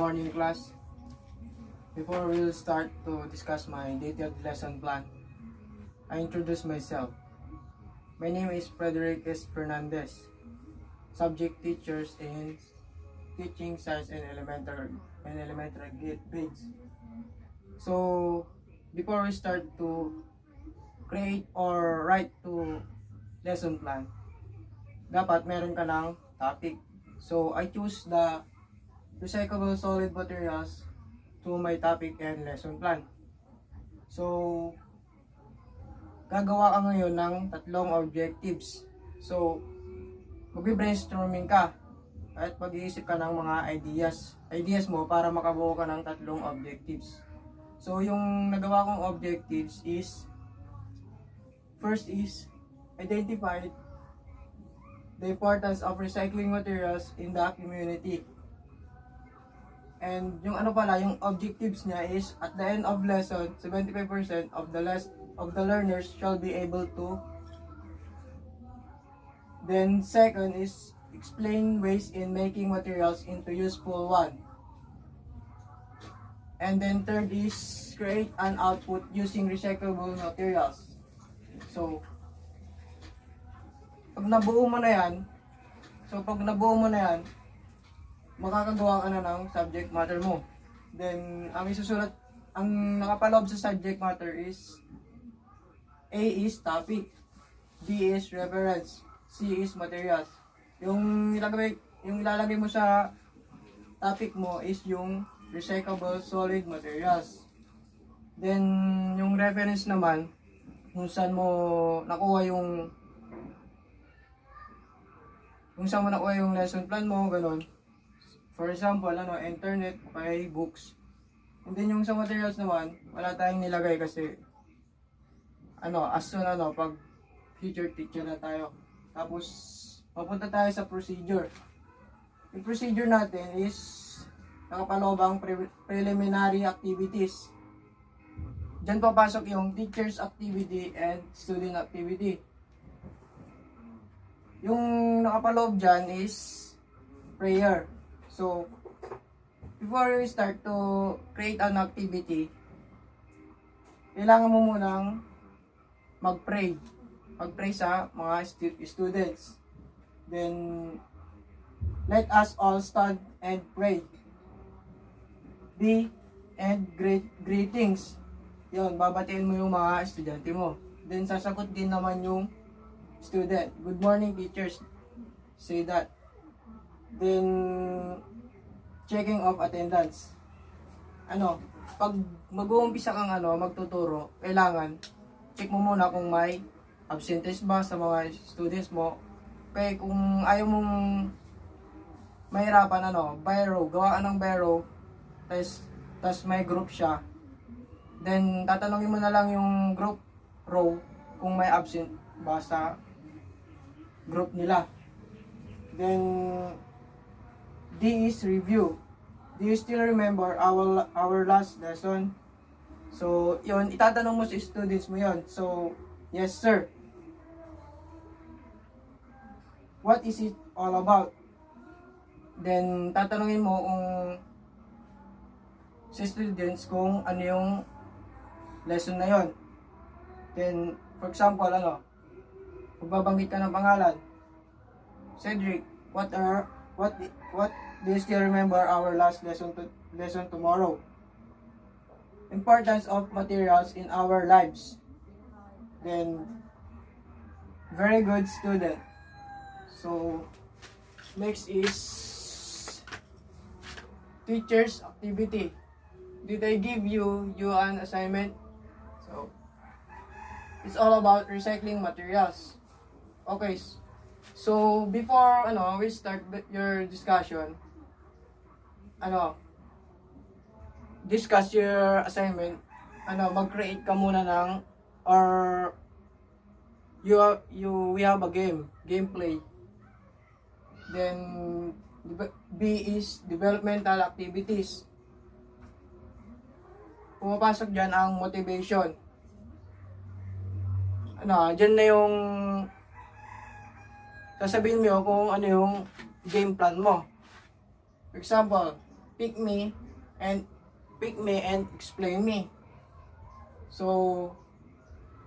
morning class. Before we'll start to discuss my detailed lesson plan, I introduce myself. My name is Frederick Fernandez, subject teachers in teaching science and elementary grades. So, before we start to create or write to lesson plan, dapat meron ka ng topic. So, I choose the recyclable solid materials to my topic and lesson plan. So, gagawa ka ngayon ng tatlong objectives. So, magbi-brainstorming ka at pag-iisip ka ng mga ideas mo para makabuo ka ng tatlong objectives. So, yung nagawa kong objectives is, first is, identify the importance of recycling materials in the community. And yung yung objectives niya is, at the end of lesson, 75% of the learners shall be able to. Then second is, explain ways in making materials into useful one. And then third is, create an output using recyclable materials. So, pag nabuo mo na yan, makakagawa ka na ng subject matter mo. Then, ang nakapaloob sa subject matter is, A is topic, B is reference, C is materials. Yung ilalagay mo sa topic mo is yung recyclable solid materials. Then, yung reference naman, kung saan mo nakuha yung lesson plan mo, ganun. For example, internet, okay, books. And then yung sa materials naman, wala tayong nilagay kasi pag future teacher na tayo. Tapos, papunta tayo sa procedure. Yung procedure natin is nakapaloobang preliminary activities. Diyan papasok yung teacher's activity and student activity. Yung nakapaloob dyan is prayer. So, before we start to create an activity, kailangan mo munang mag-pray. Mag-pray sa mga students. Then, let us all stand and pray. B and greetings. Yun, babatiin mo yung mga estudyante mo. Then, sasagot din naman yung student. Good morning, teachers. Say that. Then, checking of attendance. Pag mag-uumpisa kang magtuturo, kailangan check mo muna kung may absentees ba sa mga students mo. Kaya kung ayaw mong mahirapan, biro, gawa ka ng biro, tas may group siya. Then, tatanungin mo na lang yung group row kung may absent ba sa group nila. Then, D is review. Do you still remember our last lesson? So, yun, itatanong mo sa students mo yun. So, yes sir. What is it all about? Then, tatanungin mo sa students kung ano yung lesson na yun. Then, for example, magbabanggit ka ng pangalan. Cedric, what do you still remember our last lesson tomorrow? Importance of materials in our lives. Then, very good student. So, next is teacher's activity. Did I give you an assignment? So, it's all about recycling materials. Okay. So, before we start your discussion, discuss your assignment, mag-create ka muna ng, or we have a gameplay. Then, B is developmental activities. Pumapasok dyan ang motivation. Dyan na yung sasabihin mo kung ano yung game plan mo. For example, pick me and explain me. So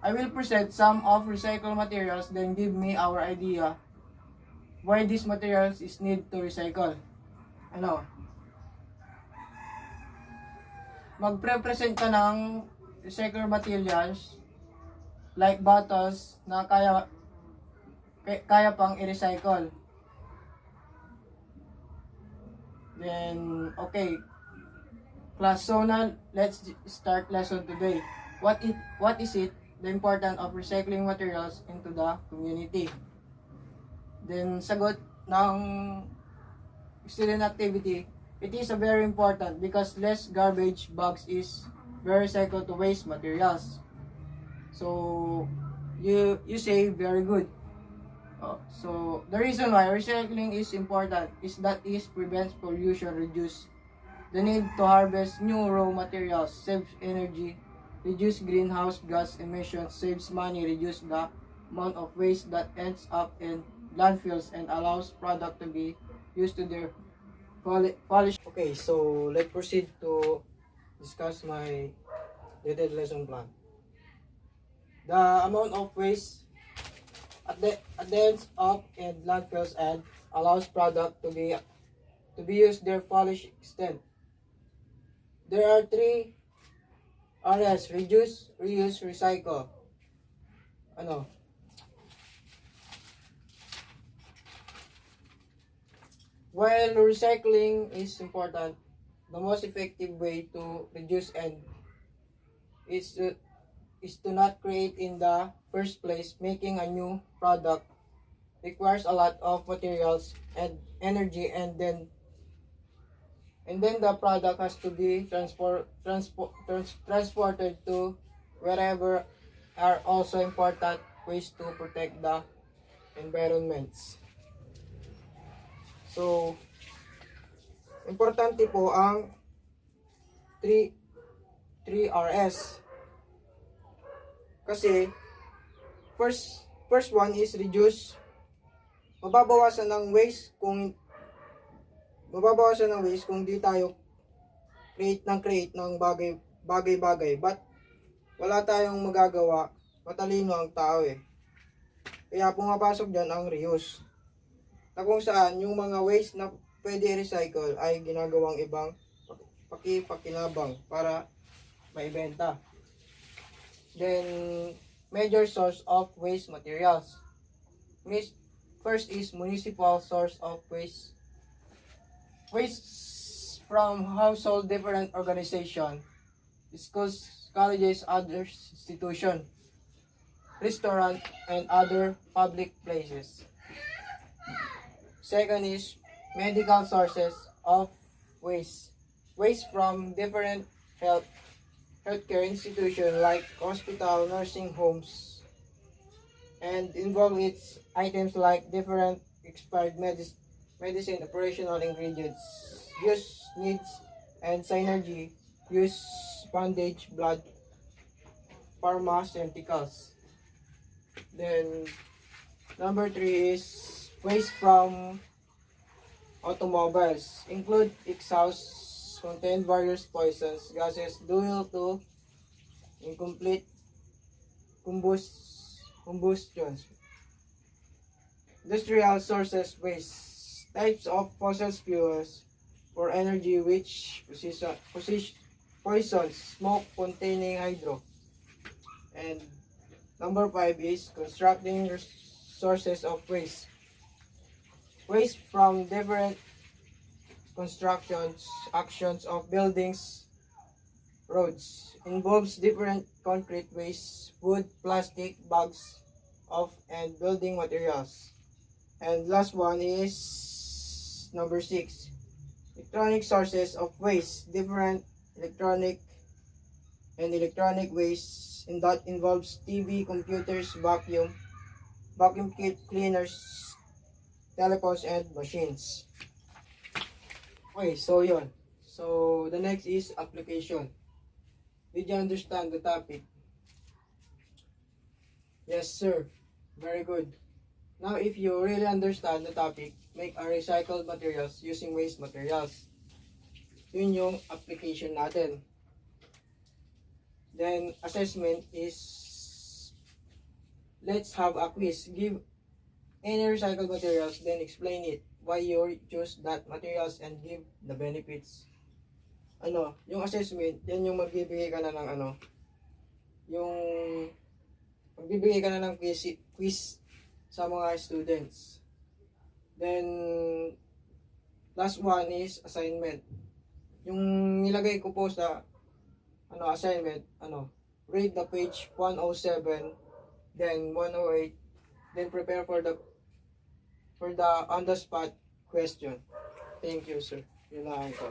I will present some of recycled materials, then give me our idea why these materials is need to recycle. Ano? Magpre-present ka ng recycled materials like bottles na kaya pang i-recycle. Then, okay. Class, so now let's start lesson today. What is it? The importance of recycling materials into the community. Then, sagot ng student activity, it is a very important because less garbage bags is very recycled to waste materials. So, you say very good. So, the reason why recycling is important is that it prevents pollution, reduce the need to harvest new raw materials, saves energy, reduce greenhouse gas emissions, saves money, reduce the amount of waste that ends up in landfills, and allows product to be used to their polish. Okay, so let's proceed to discuss my detailed lesson plan. The amount of waste at the ends up in landfills and allows product to be used their fullest extent. There are 3 R's: reduce, reuse, recycle. Ano? While recycling is important, the most effective way to reduce and is to not create in the first place. Making a new product requires a lot of materials and energy, and then the product has to be transported to wherever are also important ways to protect the environments. So, importante po ang 3 R's. Kasi, first one is reduce. Mababawasan ng waste kung di tayo create ng bagay-bagay. But, wala tayong magagawa. Matalino ang tao eh. Kaya pumapasok dyan ang reuse. Na kung saan yung mga waste na pwede i-recycle ay ginagawang ibang pakinabang para maibenta. Then, major source of waste materials. First is municipal source of waste. Waste from household, different organization, schools, colleges, other institution, restaurant, and other public places. Second is medical sources of waste. Waste from different healthcare institutions like hospital, nursing homes, and involve its items like different expired medicine, operational ingredients, use needs, and synergy, use bandage, blood, pharmaceuticals. Then, number 3 is waste from automobiles. Include exhaust, contain various poisons, gases due to incomplete combustions. Industrial sources waste. Types of fossil fuels for energy which poisons, smoke containing hydro. And number 5 is constructing sources of waste. Waste from different constructions, actions of buildings, roads. Involves different concrete waste, wood, plastic, bags of and building materials. And last one is number 6. Electronic sources of waste. Different electronic waste, and that involves TV, computers, vacuum cleaners, telephones, and machines. Okay, so yun. So the next is application. Did you understand the topic? Yes, sir. Very good. Now, if you really understand the topic, make a recycled materials using waste materials. Yun yung application natin. Then, assessment is, let's have a quiz. Give any recycled materials, then explain it, why you choose that materials, and give the benefits. Yung assessment, yan yung magbibigay ka na ng yung magbibigay ka na ng quiz sa mga students. Then, last one is assignment. Yung nilagay ko po sa assignment, read the page 107, then 108, then prepare for the on the spot question. Thank you, sir. Yun lang po.